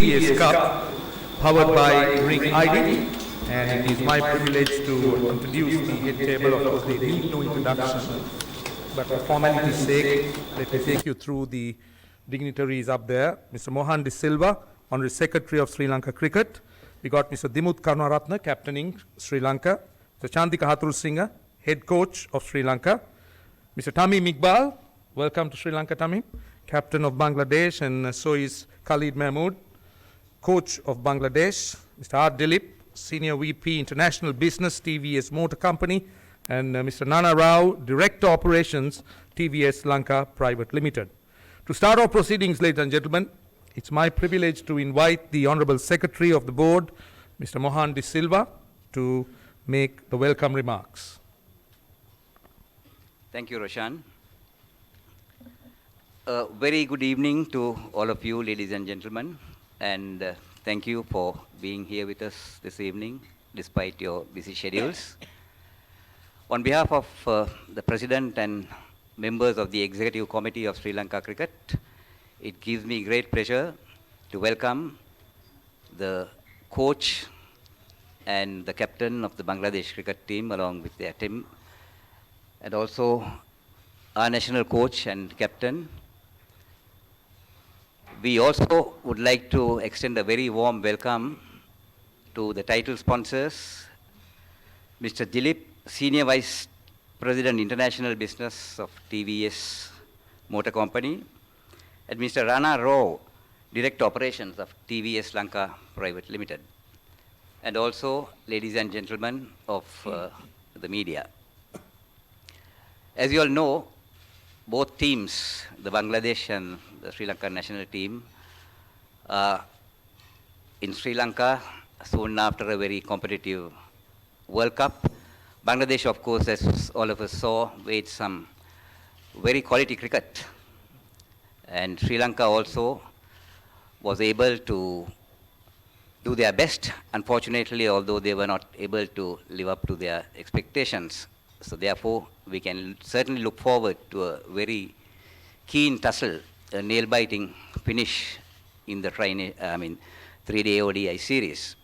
TVS Cup, powered by Ring ID. And it is my privilege to introduce the head table. Of course, they need no introduction, but for formality's sake, let me take you through the dignitaries up there. Mr. Mohan De Silva, Honorary Secretary of Sri Lanka Cricket. We got Mr. Dimut Karunaratne, captaining Sri Lanka. Mr. Chandika Hathurusingha, head coach of Sri Lanka. Mr. Tamim Iqbal, welcome to Sri Lanka, Tamim, captain of Bangladesh, and so is Khalid Mahmood, coach of Bangladesh. Mr. R. Dilip, Senior VP International Business, TVS Motor Company, and Mr. Nana Rao, Director Operations, TVS Lanka Private Limited. To start our proceedings, ladies and gentlemen, it's my privilege to invite the Honorable Secretary of the Board, Mr. Mohan De Silva, to make the welcome remarks. Thank you, Roshan. Very good evening to all of you, ladies and gentlemen, and thank you for being here with us this evening, despite your busy schedules. On behalf of the President and members of the Executive Committee of Sri Lanka Cricket, it gives me great pleasure to welcome the coach and the captain of the Bangladesh cricket team along with their team, and also our national coach and captain. We also would like to extend a very warm welcome to the title sponsors, Mr. Dilip, Senior Vice President International Business of TVS Motor Company, and Mr. Rana Rao, Director Operations of TVS Lanka Private Limited, and also ladies and gentlemen of the media. As you all know, both teams, the Bangladesh and the Sri Lanka national team, in Sri Lanka soon after a very competitive World Cup. Bangladesh, of course, as all of us saw, played some very quality cricket. And Sri Lanka also was able to do their best. Unfortunately, although they were not able to live up to their expectations. So therefore, we can certainly look forward to a very keen tussle, a nail-biting finish in the 3-day ODI series.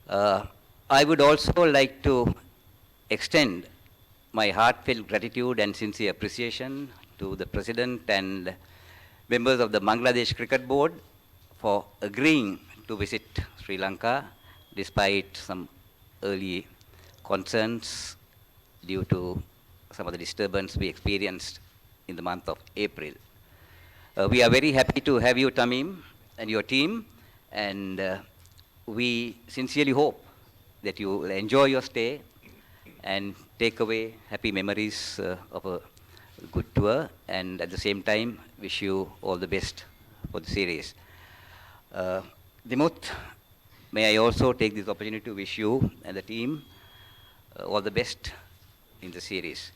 I would also like to extend my heartfelt gratitude and sincere appreciation to the President and members of the Bangladesh Cricket Board for agreeing to visit Sri Lanka despite some early concerns due to some of the disturbance we experienced in the month of April. We are very happy to have you, Tamim, and your team, and we sincerely hope that you will enjoy your stay and take away happy memories of a good tour, and at the same time wish you all the best for the series. Dimut, may I also take this opportunity to wish you and the team all the best in the series.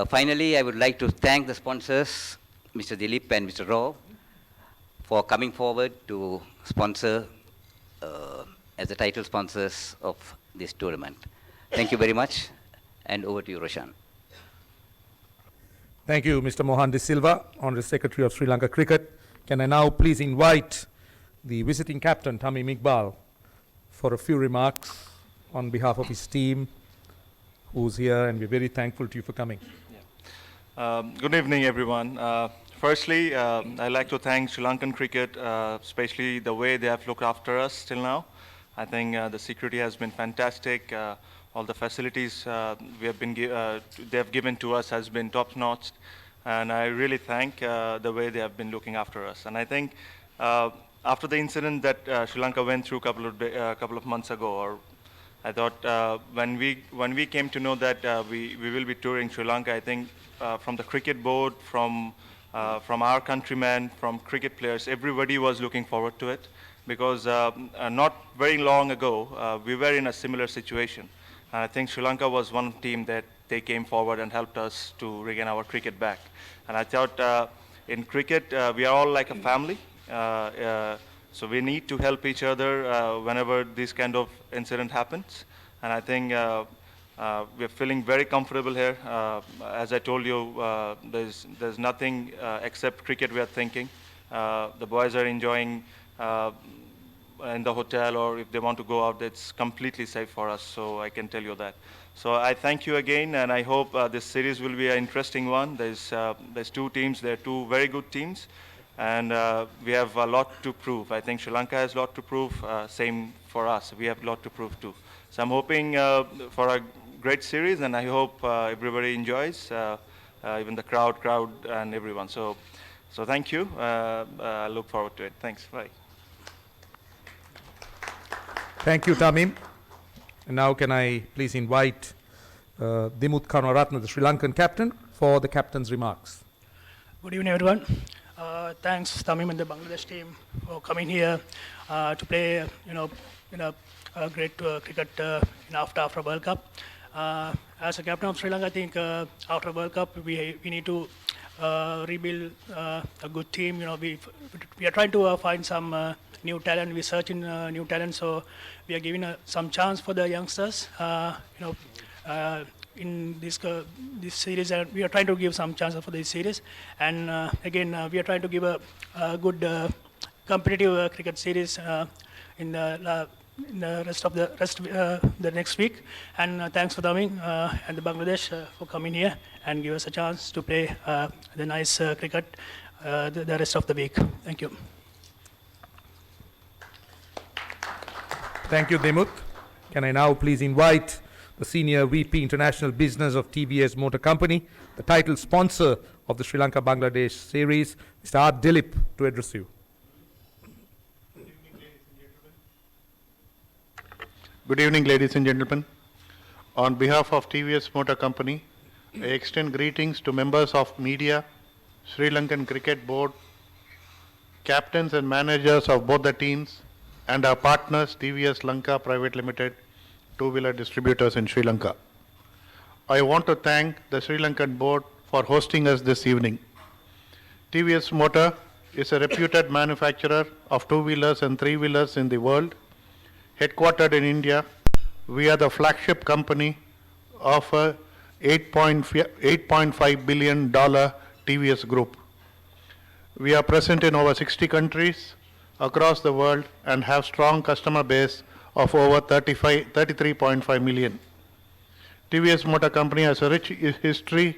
Finally, I would like to thank the sponsors, Mr. Dilip and Mr. Rao, for coming forward to sponsor as the title sponsors of this tournament. Thank you very much, and over to you, Roshan. Thank you, Mr. Mohan De Silva, Honorary Secretary of Sri Lanka Cricket. Can I now please invite the visiting captain, Tamim Iqbal, for a few remarks on behalf of his team, who's here, and we're very thankful to you for coming. Good evening, everyone. Firstly, I'd like to thank Sri Lankan cricket, especially the way they have looked after us till now. I think the security has been fantastic. All the facilities they have given to us has been top-notch, and I really thank the way they have been looking after us. And I think after the incident that Sri Lanka went through a couple of months ago, or I thought when we came to know that we will be touring Sri Lanka, I think from the cricket board, from our countrymen, from cricket players, everybody was looking forward to it, because not very long ago we were in a similar situation. And I think Sri Lanka was one team that they came forward and helped us to regain our cricket back. And I thought in cricket we are all like a family. So we need to help each other whenever this kind of incident happens. And I think we're feeling very comfortable here. As I told you, there's nothing except cricket we are thinking. The boys are enjoying uh, in the hotel, or if they want to go out, it's completely safe for us. So I can tell you that. So I thank you again, and I hope this series will be an interesting one. There's two teams. They're two very good teams, and we have a lot to prove. I think Sri Lanka has a lot to prove. Same for us. We have a lot to prove too. So I'm hoping for a great series, and I hope everybody enjoys, even the crowd, and everyone. So thank you. I look forward to it. Thanks. Bye. Thank you, Tamim. And now can I please invite Dimut Karnaratne, the Sri Lankan captain, for the captain's remarks. Good evening, everyone. Thanks, Tamim and the Bangladesh team for coming here to play, in a great cricket after World Cup. As a captain of Sri Lanka, I think after World Cup we need to rebuild a good team. We are trying to find some new talent. We search in new talent, so we are giving some chance for the youngsters. In this series, and we are trying to give some chances for this series. And again, we are trying to give a good competitive cricket series in the rest of the next week. And thanks for coming and the Bangladesh for coming here and give us a chance to play the nice cricket the rest of the week. Thank you. Thank you, Dimut. Can I now please invite the Senior VP International Business of TVS Motor Company, the title sponsor of the Sri Lanka-Bangladesh series, Mr. R. Dilip, to address you. Good evening, ladies and gentlemen. On behalf of TVS Motor Company, I extend greetings to members of media, Sri Lankan Cricket Board, captains and managers of both the teams, and our partners, TVS Lanka Private Limited, two-wheeler distributors in Sri Lanka. I want to thank the Sri Lankan board for hosting us this evening. TVS Motor is a reputed manufacturer of two-wheelers and three-wheelers in the world. Headquartered in India, we are the flagship company of a $8.5 billion TVS group. We are present in over 60 countries across the world and have strong customer base of over 33.5 million. TVS Motor Company has a rich history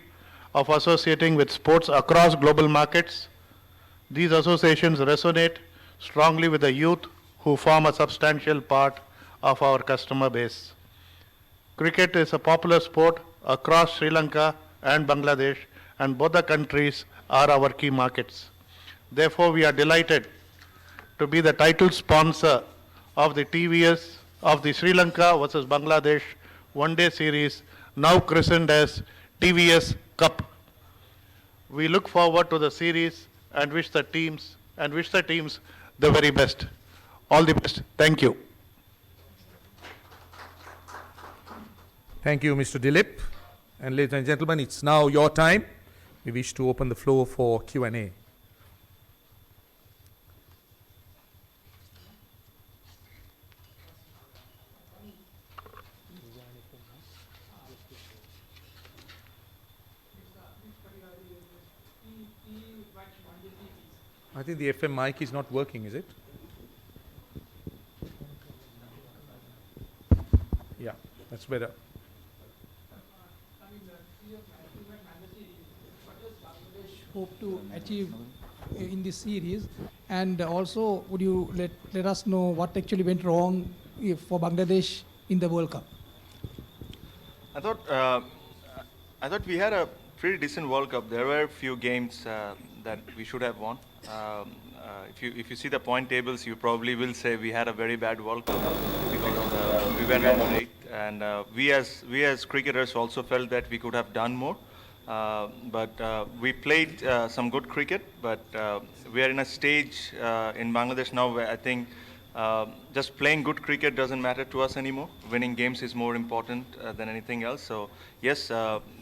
of associating with sports across global markets. These associations resonate strongly with the youth who form a substantial part of our customer base. Cricket is a popular sport across Sri Lanka and Bangladesh, and both the countries are our key markets. Therefore, we are delighted to be the title sponsor of the TVS of the Sri Lanka versus Bangladesh one-day series, now christened as TVS Cup. We look forward to the series and wish the teams the very best. All the best. Thank you. Thank you, Mr. Dilip. And ladies and gentlemen, it's now your time. We wish to open the floor for Q&A. I think the FM mic is not working, is it? Yeah, that's better. Hope to achieve in this series, and also would you let us know what actually went wrong for Bangladesh in the World Cup? I thought we had a pretty decent World Cup. There were a few games that we should have won. If you see the point tables, you probably will say we had a very bad World Cup because we went number 8, and we as cricketers also felt that we could have done more. But we played some good cricket, but we are in a stage in Bangladesh now where I think just playing good cricket doesn't matter to us anymore. Winning games is more important than anything else. So yes,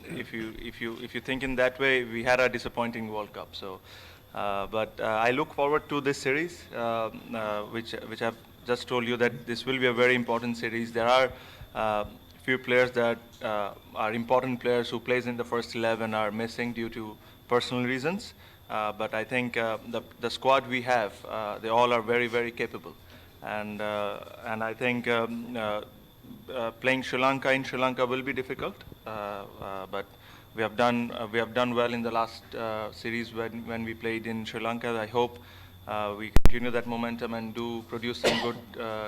if you think in that way, we had a disappointing World Cup. So, but I look forward to this series, which I've just told you that this will be a very important series. There are few players that are important players who plays in the first 11 are missing due to personal reasons. But I think the squad we have, they all are very, very capable. And I think playing Sri Lanka in Sri Lanka will be difficult, but we have done well in the last series when we played in Sri Lanka. I hope we continue that momentum and do produce some good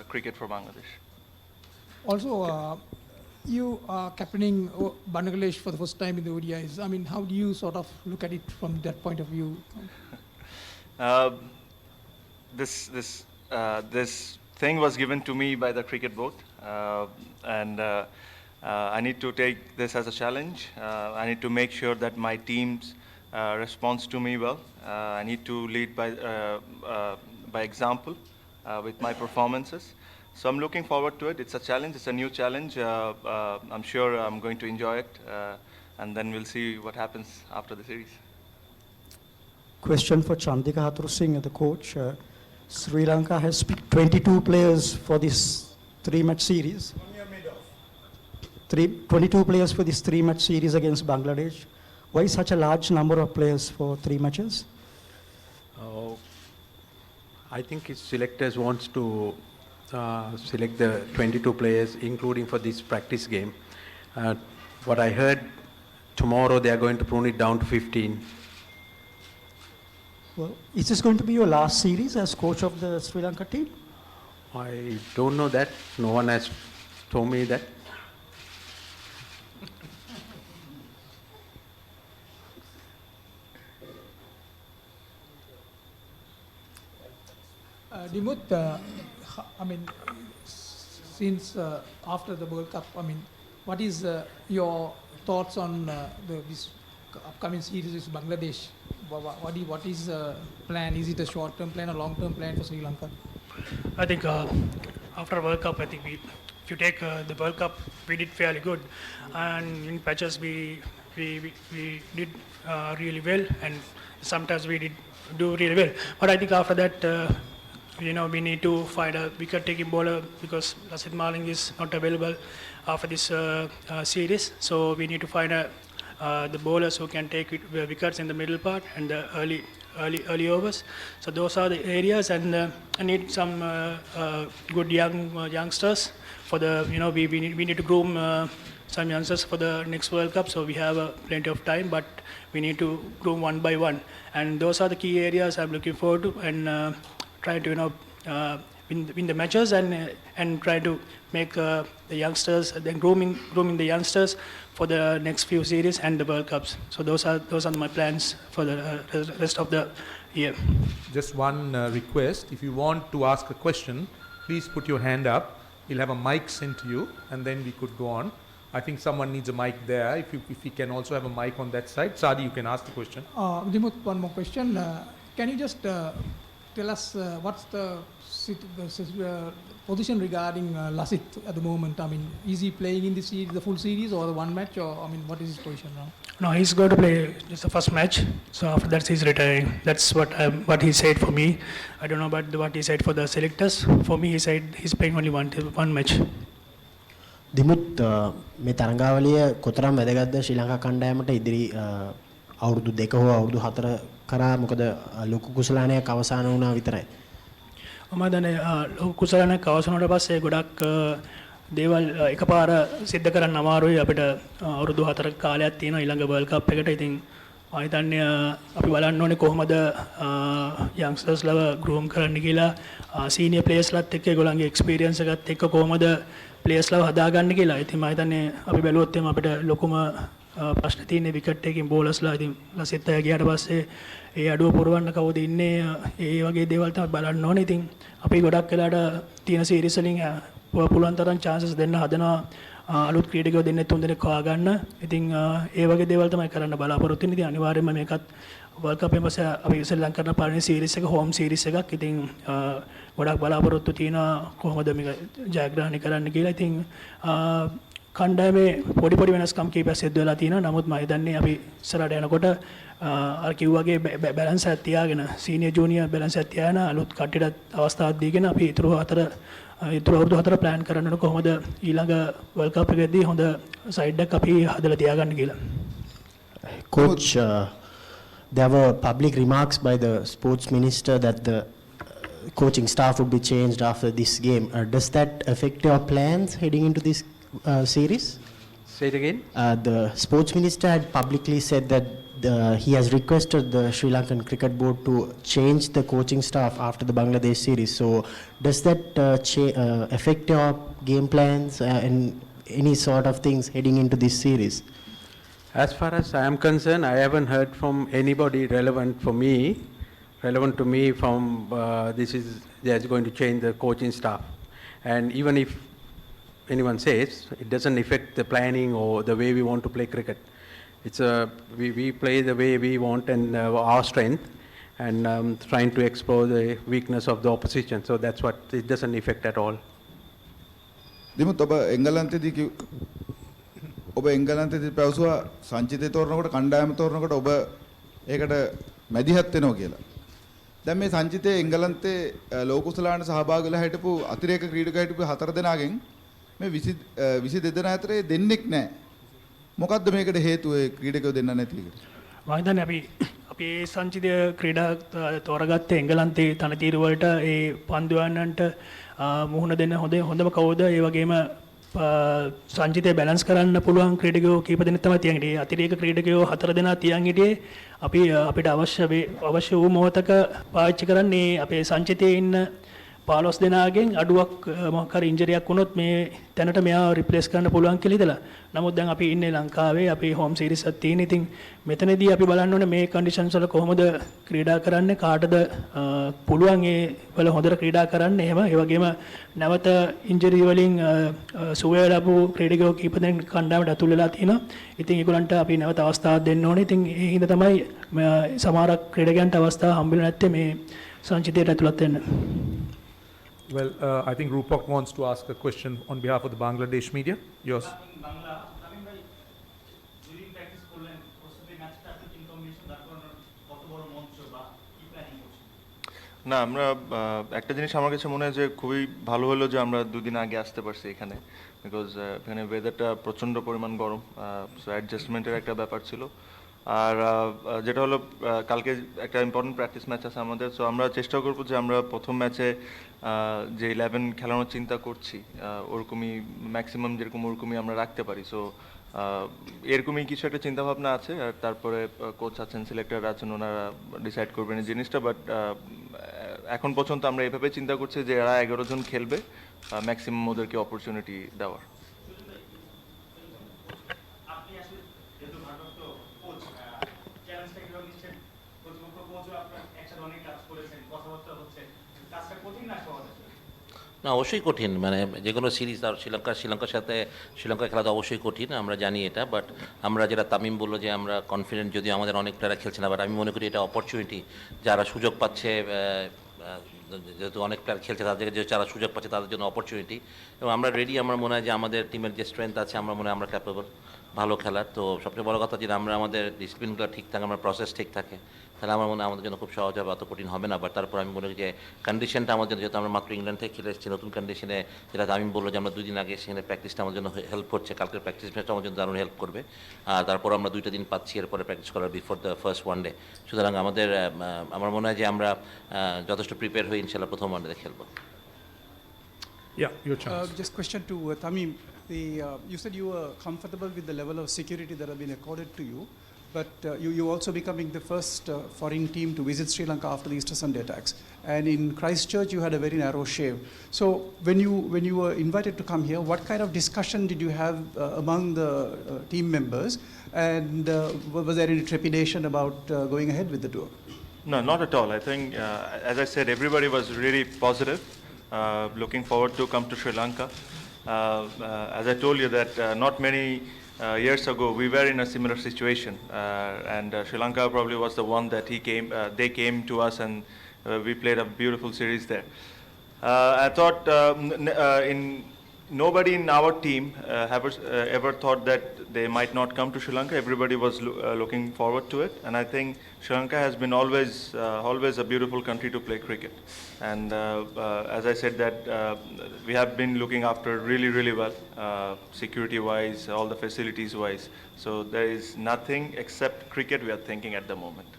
cricket for Bangladesh. Also, you are captaining Bangladesh for the first time in the ODIs. I mean, how do you sort of look at it from that point of view? This thing was given to me by the cricket board, and I need to take this as a challenge. I need to make sure that my teams responds to me well. I need to lead by example with my performances. So I'm looking forward to it. It's a challenge. It's a new challenge. I'm sure I'm going to enjoy it, and then we'll see what happens after the series. Question for Chandika Hathurusingh, the coach. Sri Lanka has picked 22 players for this three-match series. 22 players for this three-match series against Bangladesh. Why such a large number of players for 3 matches? I think his selectors wants to select the 22 players, including for this practice game. What I heard, tomorrow they are going to prune it down to 15. Well, is this going to be your last series as coach of the Sri Lanka team? I don't know that. No one has told me that. Dimuth, I mean, since after the World Cup, I mean, what is your thoughts on this upcoming series with Bangladesh? What is the plan? Is it a short-term plan or long-term plan for Sri Lanka? I think after World Cup, I think if you take the World Cup, we did fairly good, and in patches we did really well, and sometimes we did do really well. But I think after that, we need to find a wicket-taking bowler because Lasith Maling is not available after this series. So we need to find the bowlers who can take wickets in the middle part and the early overs. So those are the areas, and I need some good youngsters for the we need to groom some youngsters for the next World Cup. So we have plenty of time, but we need to groom one by one, and those are the key areas I'm looking forward to, and trying to win the matches and try to make the youngsters, then grooming the youngsters for the next few series and the World Cups. So those are my plans for the rest of the year. Just one request. If you want to ask a question, please put your hand up. We'll have a mic sent to you, and then we could go on. I think someone needs a mic there. If we can also have a mic on that side. Sadi, you can ask the question. Dimuth, one more question. Can you just tell us what's the position regarding Lasith at the moment? I mean, is he playing in the full series or the one match, or I mean, what is his position now? No, he's going to play just the first match. So after that, he's retiring. That's what he said for me. I don't know about what he said for the selectors. For me, he said he's playing only one match. Dimuth, මේ තරඟාවලිය කොතරම් වැදගත්ද ශ්‍රී ලංකා කණ්ඩායමට ඉදිරි අවුරුදු 2 හෝ අවුරුදු 4 කරා මොකද ලොකු කුසලානයක් අවසන් වුණා විතරයි. මම දන්නේ ලොකු කුසලානයක් අවසන් වුණාට පස්සේ ගොඩක් දේවල් එකපාර සිද්ධ කරන්න අමාරුයි. අපිට අවුරුදු 4ක කාලයක් තියෙනවා ඊළඟ වර්ල්ඩ් කප් එකට. ඉතින් මම හිතන්නේ අපි බලන්න ඕනේ කොහොමද යන්ග්ස්ටර්ස්ලව ගෲම් කරන්න කියලා, සීනියර් ප්ලේයර්ස්ලත් එක්ක ඒගොල්ලන්ගේ එක්ස්පීරියන්ස් එකත් එක්ක කොහොමද ප්ලේයර්ස්ලව හදාගන්න කියලා. ඉතින් මම හිතන්නේ අපි බැලුවොත් එම අපිට ලොකුම ප්‍රශ්න තියෙන්නේ විකට් එකකින් බෝලර්ස්ලා. ඉතින් ලසිත් අය ගියාට පස්සේ ඒ අඩුව පුරවන්න කවුද ඉන්නේ, ඒ වගේ දේවල් තමයි බලන්න ඕනේ. ඉතින් අපි ගොඩක් වෙලාට තියෙන සීරීස් වලින් පුළුවන් තරම් chances දෙන්න හදනවා, අලුත් ක්‍රීඩකයෝ දෙන්නේ 3 දෙනෙක් හොයාගන්න. ඉතින් ඒ වගේ දේවල් තමයි කරන්න බලාපොරොත්තු වෙන්නේ. ඉතින් අනිවාර්යයෙන්ම මේකත් වර්ල්ඩ් කප් එකෙන් පස්සේ අපි ශ්‍රී ලංකාවේ පළවෙනි සීරීස් එක හෝම් සීරීස් එකක්. ඉතින් ගොඩක් බලාපොරොත්තු තියෙනවා කොහොමද මේක ජයග්‍රහණය කරන්න කියලා. ඉතින් කණ්ඩායමේ පොඩි වෙනස්කම් කීපයක් සිද්ධ වෙලා තියෙනවා. නමුත් මම හිතන්නේ අපි ඉස්සරහට යනකොට අර කිව්වාගේ බැලන්ස් එකක් තියාගෙන, සීනියර් ජූනියර් බැලන්ස් එකක් තියාගෙන අලුත් කට්ටියට අවස්ථාවක් දීගෙන අපි ඉතුරු අවුරුදු 4 ප්ලෑන් කරන්න ඕන කොහොමද ඊළඟ වර්ල්ඩ් කප් එකේදී හොඳ සයිඩ් එකක් අපි හදලා තියාගන්න කියලා. Coach, there were public remarks by the sports minister that the coaching staff would be changed after this game. Does that affect your plans heading into this series? Say it again. The sports minister had publicly said that he has requested the Sri Lankan Cricket Board to change the coaching staff after the Bangladesh series. So does that affect your game plans and any sort of things heading into this series? As far as I am concerned, I haven't heard from anybody relevant to me from they're going to change the coaching staff. And even if anyone says, it doesn't affect the planning or the way we want to play cricket. It's we play the way we want and our strength, and trying to explore the weakness of the opposition. So that's what it doesn't affect at all. Dimuth ඔබ එංගලන්තයේදී පැවසුවා සංචිතය තෝරනකොට කණ්ඩායම තෝරනකොට ඔබ ඒකට මැදිහත් වෙනවා කියලා. දැන් මේ සංචිතයේ එංගලන්තයේ ලෝකුසලාන සහභාගී වෙලා හිටපු අතිරේක ක්‍රීඩකයෝ හිටපු 4 දෙනාගෙන් මේ 22 දෙනා අතරේ දෙන්නෙක් නැහැ. මොකද්ද මේකට හේතුව ඒ ක්‍රීඩකයෝ දෙන්න නැති එකට? මම හිතන්නේ අපි ඒ සංචිතය ක්‍රීඩා තෝරගත්තේ එංගලන්තයේ තනතිරු වලට ඒ පන්දුවන්නන්ට මුහුණ දෙන්න හොඳම කවුද ඒ වගේම සංචිතය බැලන්ස් කරන්න පුළුවන් ක්‍රීඩකයෝ කීප දෙනෙක් තමයි තියන් හිටියේ. අතිරේක ක්‍රීඩකයෝ 4 දෙනා තියන් හිටියේ අපිට අවශ්‍ය වූ මොහොතක පාවිච්චි කරන්නේ අපේ සංචිතයේ ඉන්න 15 දෙනාගෙන් අඩුවක් මොකක් හරි ඉන්ජරියක් වුණොත් මේ තැනට මෙයාව රිප්ලේස් කරන්න පුළුවන් කියලා හිතලා. නමුත් දැන් අපි ඉන්නේ ලංකාවේ අපි හෝම් සීරීස් එකක් තියෙන. ඉතින් මෙතනදී අපි බලන්න ඕනේ මේ කන්ඩිෂන්ස් වල කොහොමද ක්‍රීඩා කරන්නේ කාටද පුළුවන් ඒ වල හොඳට ක්‍රීඩා කරන්න. එහෙම ඒ වගේම නැවත ඉන්ජරි වලින් සුවය ලැබු ක්‍රීඩකයෝ කීප දෙනෙක් කණ්ඩායමට ඇතුල් වෙලා තියෙනවා. ඉතින් ඒගොල්ලන්ට අපි නැවත අවස්ථාවක් දෙන්න ඕනේ. ඉතින් ඒ හින්දා තමයි සමහර ක්‍රීඩකයන්ට අවස්ථාව හම්බෙන්නේ නැත්තේ මේ සංචිතයට ඇතුළත් වෙන්න. Well, I think Rupak wants to ask a question on behalf of the Bangladesh media. Yours. না আমরা একটা জিনিস আমার কাছে মনে হয় যে খুবই ভালো হলো যে আমরা দুদিন আগে আসতে পারছি এখানে, বিকজ এখানে ওয়েদারটা প্রচণ্ড পরিমাণ গরম, সো অ্যাডজাস্টমেন্টের একটা ব্যাপার ছিল। আর যেটা হলো কালকে একটা ইম্পর্টেন্ট প্র্যাকটিস ম্যাচ আছে আমাদের, সো আমরা চেষ্টা করবো যে আমরা প্রথম ম্যাচে যে 11 খেলানোর চিন্তা করছি ওরকমই ম্যাক্সিমাম যেরকম ওরকমই আমরা রাখতে পারি। সো এরকমই কিছু একটা চিন্তাভাবনা আছে, আর তারপরে কোচ আছেন, সিলেক্টর আছেন, ওনারা ডিসাইড করবেন এই জিনিসটা। বাট এখন পর্যন্ত আমরা এভাবে চিন্তা করছি যে এরা 11 জন খেলবে, ম্যাক্সিমাম ওদেরকে অপরচুনিটি দেওয়ার। না অবশ্যই কঠিন, মানে যে কোনো সিরিজ আর শ্রীলঙ্কার সাথে শ্রীলঙ্কায় খেলা তো অবশ্যই কঠিন, আমরা জানি এটা। বাট আমরা যেটা তামিম বললো যে আমরা কনফিডেন্ট, যদিও আমাদের অনেক প্লেয়ার খেলছে না, বাট আমি মনে করি এটা অপরচুনিটি, যারা সুযোগ পাচ্ছে, যেহেতু অনেক প্লেয়ার খেলছে তাদের যারা সুযোগ পাচ্ছে তাদের জন্য অপরচুনিটি, এবং আমরা রেডি। আমার মনে হয় যে আমাদের টিমের যে স্ট্রেংথ আছে, আমরা মনে হয় আমরা ক্যাপেবল ভালো খেলার। তো সবচেয়ে বড় কথা যদি আমরা আমাদের ডিসিপ্লিনগুলো ঠিক থাকে, আমরা প্রসেস ঠিক থাকে, তাহলে আমার মনে হয় আমাদের জন্য খুব সহজ হবে, অত কঠিন হবে না। বাট তারপর আমি মনে করি যে কন্ডিশনটা আমাদের জন্য, যেহেতু আমরা মাত্র ইংল্যান্ড থেকে খেলে এসেছি নতুন কন্ডিশনে, যেটা আমি বললো যে আমরা 2 দিন আগে সেখানে প্র্যাকটিসটা আমার জন্য হেল্প করছে, কালকের প্র্যাকটিস ম্যাচটা আমার জন্য দারুণ হেল্প করবে। আর তারপর আমরা 2টা দিন পাচ্ছি এরপরে প্র্যাকটিস করার before the first one day. সুতরাং আমার মনে হয় যে আমরা যথেষ্ট প্রিপেয়ার হয়ে ইনশাল্লাহ প্রথম ওয়ান ডেতে খেলবো। Yeah, your chance. Just question to Tamim. You said you were comfortable with the level of security that have been accorded to you, but you also becoming the first foreign team to visit Sri Lanka after the Easter Sunday attacks. And in Christchurch, you had a very narrow shave. So when you were invited to come here, what kind of discussion did you have among the team members? And was there any trepidation about going ahead with the tour? No, not at all. I think, as I said, everybody was really positive, looking forward to come to Sri Lanka. As I told you that not many years ago we were in a similar situation, and Sri Lanka probably was the one that they came to us, and we played a beautiful series there. I thought nobody in our team ever thought that they might not come to Sri Lanka. Everybody was looking forward to it, and I think Sri Lanka has been always a beautiful country to play cricket. And as I said that we have been looking after really well, security wise, all the facilities wise. So there is nothing except cricket we are thinking at the moment.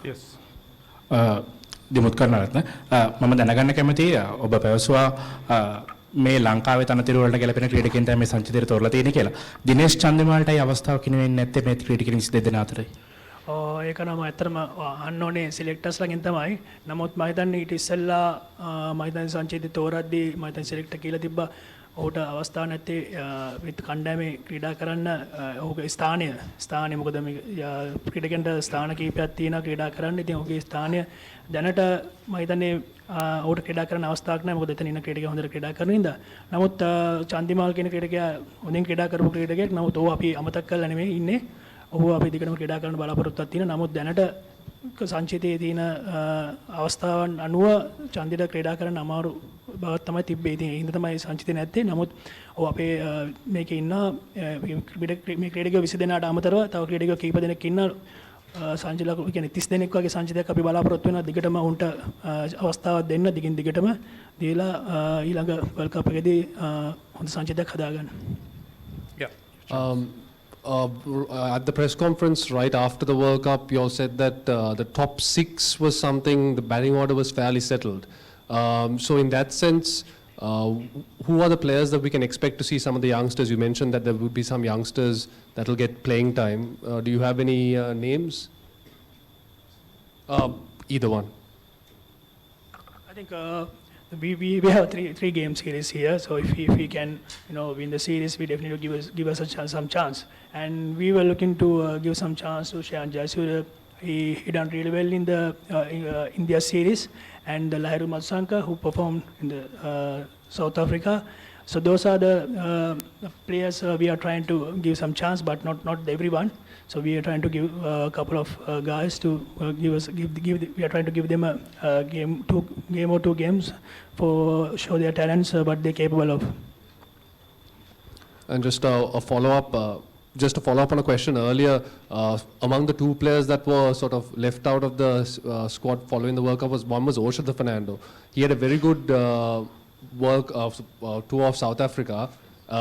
Yes. Dimuth කරනරත්න මම දැනගන්න කැමතියි ඔබ පැවසුවා මේ ලංකාවේ තනතිරු වලට ගැලපෙන ක්‍රීඩකයන් තමයි මේ සංචිතයට තෝරලා තියෙන්නේ කියලා. දිනේෂ් චන්දිමාල්ටයි අවස්ථාවක් කිනෙන්නේ නැත්තේ මේ ක්‍රීඩකයන් 22 දෙනා අතරේ. ඒක නම් ඇත්තටම අහන්න ඕනේ සිලෙක්ටර්ස් ළඟින් තමයි. නමුත් මම හිතන්නේ ඊට ඉස්සෙල්ලා මම හිතන්නේ සංචිතය තෝරද්දී මම හිතන්නේ සිලෙක්ටර් කියලා තිබ්බා ඔහුට අවස්ථාවක් නැත්තේ විත් කණ්ඩායමේ ක්‍රීඩා කරන්න ඔහුගේ ස්ථානය මොකද මේ ක්‍රීඩකයන්ට ස්ථාන කීපයක් තියෙනවා ක්‍රීඩා කරන්න. ඉතින් ඔහුගේ ස්ථානය දැනට මම හිතන්නේ ඔහුට ක්‍රීඩා කරන්න අවස්ථාවක් නැහැ. මොකද එතන ඉන්න ක්‍රීඩකයෝ හොඳට ක්‍රීඩා කරන හින්දා. නමුත් චන්දිමාල් කියන ක්‍රීඩකයා හොඳින් ක්‍රීඩා කරපු ක්‍රීඩකයෙක්. නමුත් ඔහු අපි අමතක කරලා නෙමෙයි ඉන්නේ. ඔහු අපි දිගටම ක්‍රීඩා කරන්න බලාපොරොත්තුවක් තියෙනවා. නමුත් දැනට සංචිතයේ තියෙන අවස්ථාවන් අනුව චන්දිට ක්‍රීඩා කරන්න අමාරු බවක් තමයි තිබ්බේ. ඉතින් ඒ හින්දා තමයි සංචිතේ නැත්තේ. නමුත් ඔහු අපේ මේකේ ඉන්න මේ ක්‍රීඩකයෝ 20 දෙනාට අමතරව තව ක්‍රීඩකයෝ කීප දෙනෙක් ඉන්නවා. සංචිතලා කියන්නේ 30 දෙනෙක් වගේ සංචිතයක් අපි බලාපොරොත්තු වෙනවා. දිගටම උන්ට අවස්ථාවක් දෙන්න දිගින් දිගටම දීලා ඊළඟ වර්ල්ඩ් කප් එකේදී හොඳ සංචිතයක් හදාගන්න. At the press conference right after the World Cup, you all said that the top 6 was something, the batting order was fairly settled. So in that sense, who are the players that we can expect to see some of the youngsters? You mentioned that there would be some youngsters that will get playing time. Do you have any names? Either one. I think we have three game series here. So if we can win the series, we definitely give us some chance. And we were looking to give some chance to Shayan Jayasuriya. He done really well in the India series, and Lahiru Matsanka who performed in the South Africa. So those are the players we are trying to give some chance, but not everyone. So we are trying to give a couple of guys to we are trying to give them a game or two games for show their talents, what they're capable of. And just a follow-up, just to follow up on a question earlier, among the two players that were sort of left out of the squad following the World Cup, one was Oshada Fernando. He had a very good tour of South Africa.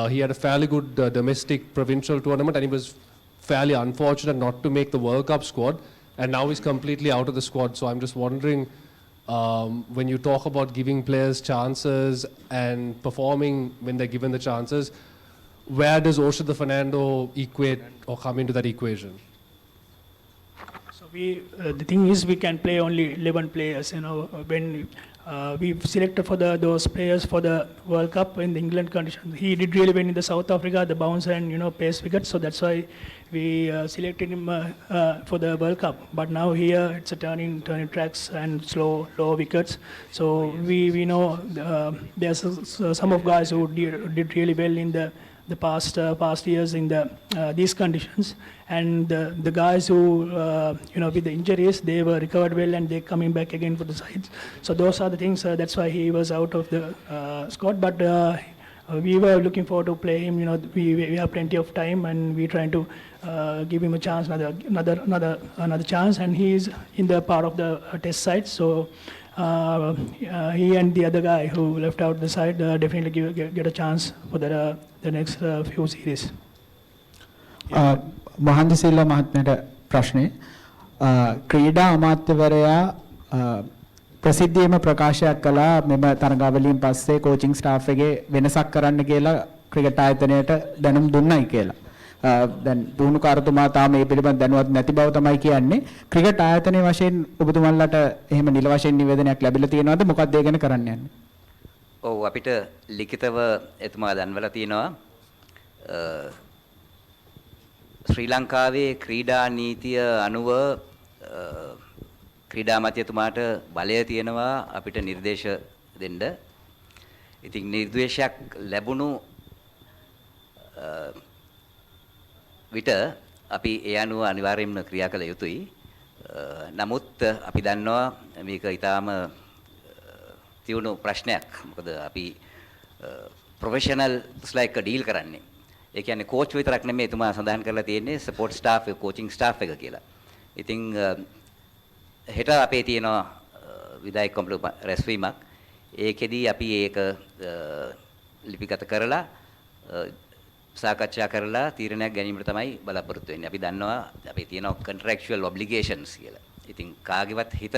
He had a fairly good domestic provincial tournament, and he was fairly unfortunate not to make the World Cup squad, and now he's completely out of the squad. So I'm just wondering, when you talk about giving players chances and performing when they're given the chances, where does Oshada Fernando equate or come into that equation? So the thing is, we can play only 11 players. When we've selected for those players for the World Cup in the England conditions, he did really well in the South Africa, the bounce and pace wicket. So that's why we selected him for the World Cup. But now here it's a turning tracks and low wickets. So we know there's some of guys who did really well in the past years in these conditions, and the guys who with the injuries, they were recovered well and they're coming back again for the sides. So those are the things. That's why he was out of the squad. But we were looking forward to play him. We have plenty of time, and we're trying to give him a chance, another chance. And he is in the part of the test side. So he and the other guy who left out the side definitely get a chance for the next few series. මහන්ද Silva මහත්මයාට ප්‍රශ්නේ ක්‍රීඩා අමාත්‍යවරයා ප්‍රසිද්ධියේම ප්‍රකාශයක් කළා මෙම තරඟාවලියෙන් පස්සේ කෝචින් staff එකේ වෙනසක් කරන්න කියලා ක්‍රිකට් ආයතනයට දැනුම් දුන්නයි කියලා. දැන් පුහුණුකාරතුමා තාම මේ පිළිබඳ දැනුවත් නැති බව තමයි කියන්නේ. ක්‍රිකට් ආයතනයේ වශයෙන් ඔබතුමන්ලට එහෙම නිල වශයෙන් නිවේදනයක් ලැබිලා තියෙනවද? මොකක්ද ඒ ගැන කරන්න යන්නේ? ඔව් අපිට ලිඛිතව එතුමා දන්වලා තියෙනවා ශ්‍රී ලංකාවේ ක්‍රීඩා නීතිය අනුව ක්‍රීඩා අමාත්‍යතුමාට බලය තියෙනවා අපිට නිර්දේශ දෙන්න. ඉතින් නිර්දේශයක් ලැබුණු විට අපි ඒ අනුව අනිවාර්යයෙන්ම ක්‍රියා කළ යුතුයි. නමුත් අපි දන්නවා මේක ඊටාම තියුණු ප්‍රශ්නයක්. මොකද අපි ප්‍රොෆෙෂනල්ස්ලා එක්ක ඩීල් කරන්නේ. ඒ කියන්නේ කෝච් විතරක් නෙමෙයි එතුමා සඳහන් කරලා තියෙන්නේ සපෝට් ස්ටාෆ් එක, කෝචින් ස්ටාෆ් එක කියලා. ඉතින් හෙට අපේ තියෙනවා විදායක කොම්පලු රැස්වීමක්. ඒකෙදී අපි ඒක ලිපිගත කරලා සාකච්ඡා කරලා තීරණයක් ගැනීමට තමයි බලාපොරොත්තු වෙන්නේ. අපි දන්නවා අපේ තියෙනවා contractual obligations කියලා. ඉතින් කාගේවත් හිත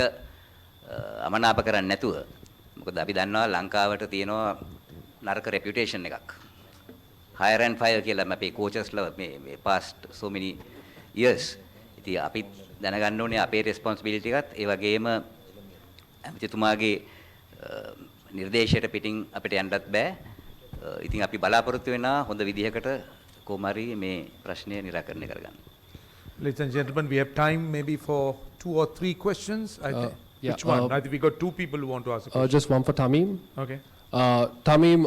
අමනාප කරන්නේ නැතුව මොකද අපි දන්නවා ලංකාවට තියෙනවා නරක රෙපියුටේෂන් එකක්. hire and fire කියලා අපේ coachesලා මේ past so many years. ඉතින් අපි දැනගන්න ඕනේ අපේ responsibility එකත් ඒ වගේම ඇමතිතුමාගේ නිර්දේශයට පිටින් අපිට යන්නත් බෑ. ඉතින් අපි බලාපොරොත්තු වෙනා හොඳ විදිහකට කොහොමරි මේ ප්‍රශ්නය निराකරණය කරගන්න. Ladies and gentlemen, we have time maybe for 2 or 3 questions. I think. Yeah, Which one? I think we got 2 people who want to ask a question. Just one for Tamim. Okay. Tamim,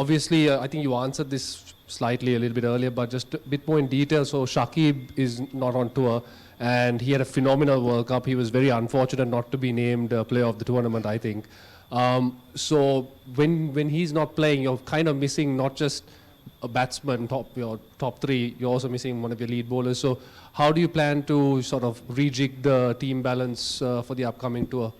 obviously, I think you answered this slightly a little bit earlier, but just a bit more in detail. So Shakib is not on tour, and he had a phenomenal World Cup. He was very unfortunate not to be named player of the tournament, I think. So when he's not playing, you're kind of missing not just a batsman, your top 3, you're also missing one of your lead bowlers. So how do you plan to sort of rejig the team balance for the upcoming tour?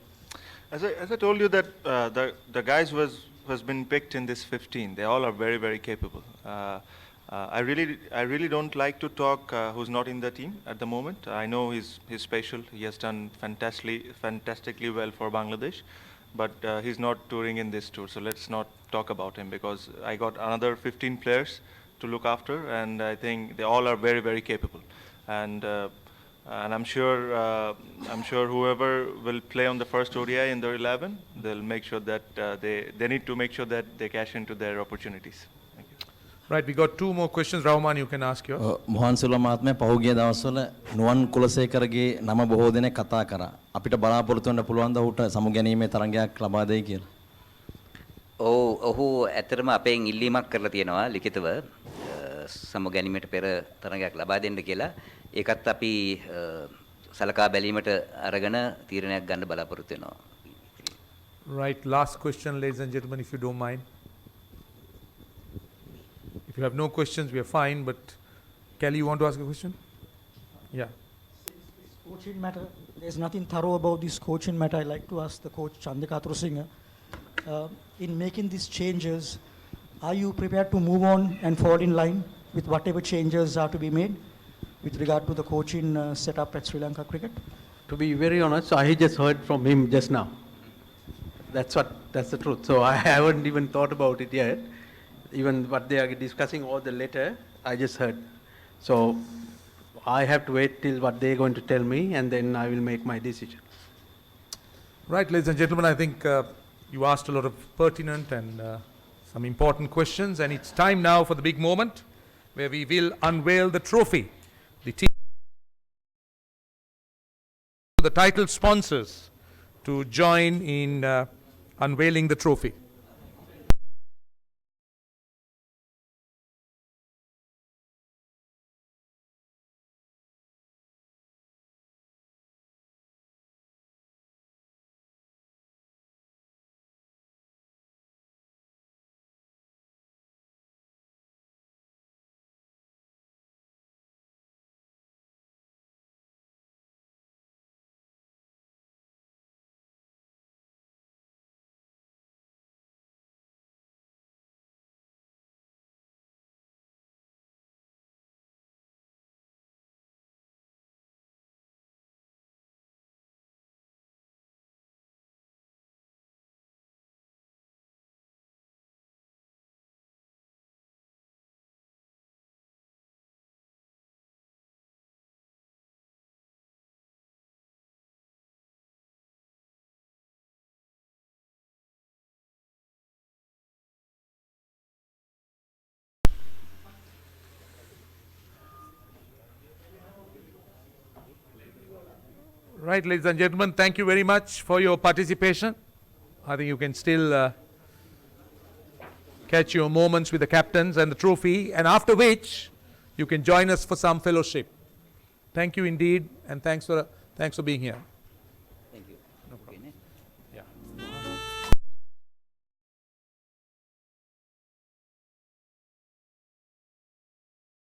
As I told you that the guys who has been picked in this 15, they all are very, very capable. I really don't like to talk who's not in the team at the moment. I know he's special. He has done fantastically well for Bangladesh, but he's not touring in this tour. So let's not talk about him because I got another 15 players to look after, and I think they all are very, very capable. And I'm sure whoever will play on the first ODI in the 11, they'll make sure that they need to make sure that they cash into their opportunities. Thank you. Right, we got 2 more questions. Rahman, you can ask yours. Mohan Silva මහත්මයා පහුගිය දවස්වල නුවන් කුලසේකරගේ නම බොහෝ දෙනෙක් කතා කරා. අපිට බලාපොරොත්තු වෙන්න පුළුවන් ද ඔහුට සමුගැනීමේ තරඟයක් ලබා දෙයි කියලා? ඔහු ඇත්තටම අපෙන් ඉල්ලීමක් කරලා තියෙනවා ලිඛිතව සමුගැනීමට පෙර තරඟයක් ලබා දෙන්න කියලා. ඒකත් අපි සලකා බැලීමට අරගෙන තීරණයක් ගන්න බලාපොරොත්තු වෙනවා. Right, last question, ladies and gentlemen, if you don't mind. If you have no questions, we are fine, but Kelly, you want to ask a question? Yeah. Coaching matter, there's nothing thorough about this coaching matter. I'd like to ask the coach, Chandika Trusingha, in making these changes, are you prepared to move on and fall in line with whatever changes are to be made with regard to the coaching setup at Sri Lanka cricket? To be very honest, I just heard from him just now. That's the truth. So I haven't even thought about it yet. Even what they are discussing or the letter, I just heard. So I have to wait till what they're going to tell me, and then I will make my decision. Right, ladies and gentlemen, I think you asked a lot of pertinent and some important questions, and it's time now for the big moment where we will unveil the trophy. The team, the title sponsors, to join in unveiling the trophy. Right, ladies and gentlemen, thank you very much for your participation. I think you can still catch your moments with the captains and the trophy, and after which you can join us for some fellowship. Thank you indeed, and thanks for being here.